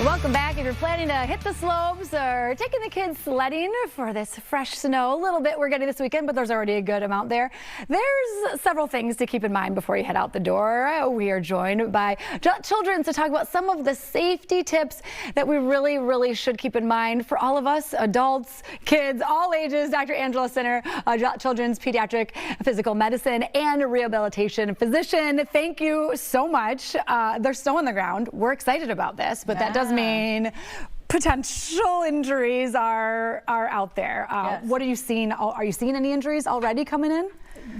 Welcome back. If you're planning to hit the slopes or taking the kids sledding for this fresh snow, a little bit we're getting this weekend, but there's already a good amount there. There's several things to keep in mind before you head out the door. We are joined by children to talk about some of the safety tips that we really should keep in mind for all of us, adults, kids, all ages. Dr. Angela Center, Children's Pediatric Physical Medicine and Rehabilitation Physician. Thank you so much. There's snow on the ground. We're excited about this, but that does mean potential injuries are out there. Yes. What are you seeing? Are you seeing any injuries already coming in?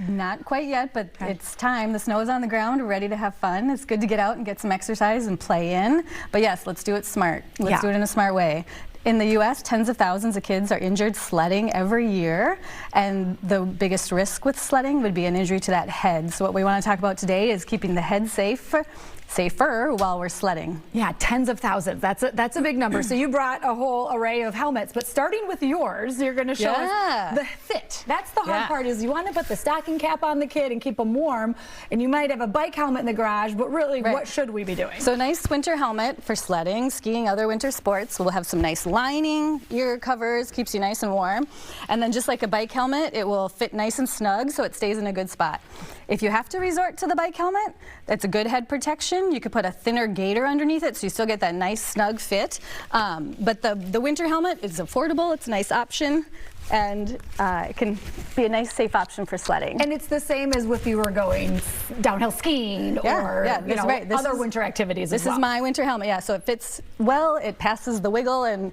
Not quite yet, but it's time. The snow is on the ground. We're ready to have fun. It's good to get out and get some exercise and play in. But yes, let's do it smart. Let's do it in a smart way. In the U.S., tens of thousands of kids are injured sledding every year, and the biggest risk with sledding would be an injury to that head. So what we want to talk about today is keeping the head safer while we're sledding. Yeah, tens of thousands. That's a big number. So you brought a whole array of helmets, but starting with yours, you're going to show us the fit. That's the hard part, is you want to put the stocking cap on the kid and keep them warm, and you might have a bike helmet in the garage, but really, what should we be doing? So a nice winter helmet for sledding, skiing, other winter sports. We'll have some nice lining, ear covers, keeps you nice and warm. And then just like a bike helmet, it will fit nice and snug so it stays in a good spot. If you have to resort to the bike helmet, that's a good head protection. You could put a thinner gaiter underneath it so you still get that nice snug fit. But the winter helmet is affordable, it's a nice option, and it can be a nice safe option for sledding. And it's the same as if you were going downhill skiing or other winter activities as well. This is my winter helmet, so it fits well, it passes the wiggle and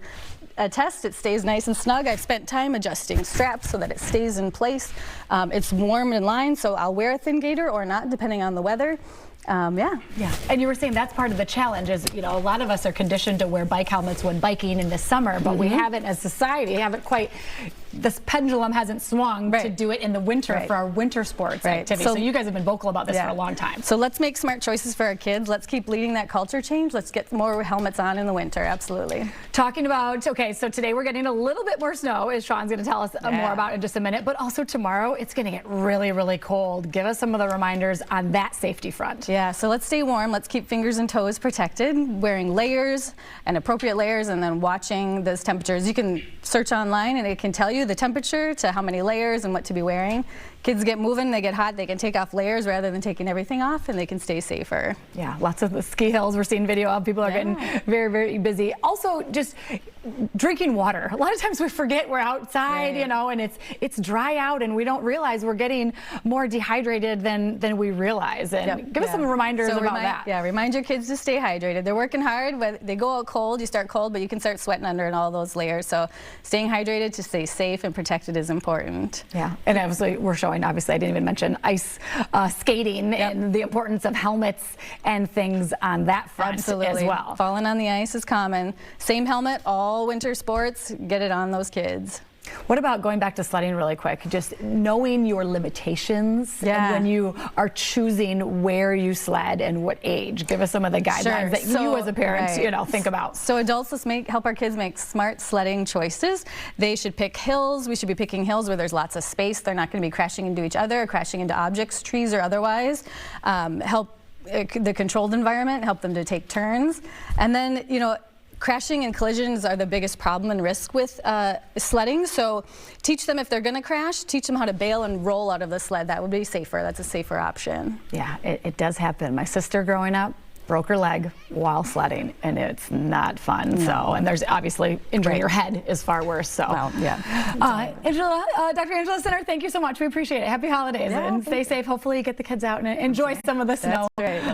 test, it stays nice and snug. I've spent time adjusting straps so that it stays in place. It's warm and lined, so I'll wear a thin gaiter or not, depending on the weather. And you were saying that's part of the challenge is, a lot of us are conditioned to wear bike helmets when biking in the summer, but we haven't, as society, quite, this pendulum hasn't swung to do it in the winter for our winter sports activities. So you guys have been vocal about this for a long time. So let's make smart choices for our kids. Let's keep leading that culture change. Let's get more helmets on in the winter, absolutely. Talking about, so today we're getting a little bit more snow, as Sean's going to tell us more about in just a minute, but also tomorrow it's going to get really cold. Give us some of the reminders on that safety front. Yeah, so let's stay warm. Let's keep fingers and toes protected, wearing layers and appropriate layers, and then watching those temperatures. You can search online and it can tell you the temperature to how many layers and what to be wearing. Kids get moving, they get hot, they can take off layers rather than taking everything off, and they can stay safer. Yeah, lots of the ski hills we're seeing video of. People are getting very busy. Also, just drinking water. A lot of times we forget we're outside, and it's dry out, and we don't realize we're getting more dehydrated than we realize. And give us some reminders about that. Yeah, remind your kids to stay hydrated. They're working hard, but they go out cold. You start cold, but you can start sweating under in all those layers. So staying hydrated to stay safe and protected is important. Yeah, and obviously we're showing. Obviously, I didn't even mention ice skating and the importance of helmets and things on that front as well. Falling on the ice is common. Same helmet, all winter sports, get it on those kids. What about going back to sledding really quick? Just knowing your limitations and when you are choosing where you sled and what age. Give us some of the guidelines that you as a parent, think about. So adults, let's help our kids make smart sledding choices. They should pick hills. We should be picking hills where there's lots of space. They're not going to be crashing into each other, or crashing into objects, trees or otherwise. Help the controlled environment, help them to take turns. And then, crashing and collisions are the biggest problem and risk with sledding. So teach them, if they're going to crash, teach them how to bail and roll out of the sled. That would be safer. That's a safer option. Yeah, it does happen. My sister growing up broke her leg while sledding, and it's not fun. No. So, and there's obviously injuring your head is far worse. So, Angela, Dr. Angela Center, thank you so much. We appreciate it. Happy holidays and stay safe. Hopefully you get the kids out and enjoy some of the snow. That's right.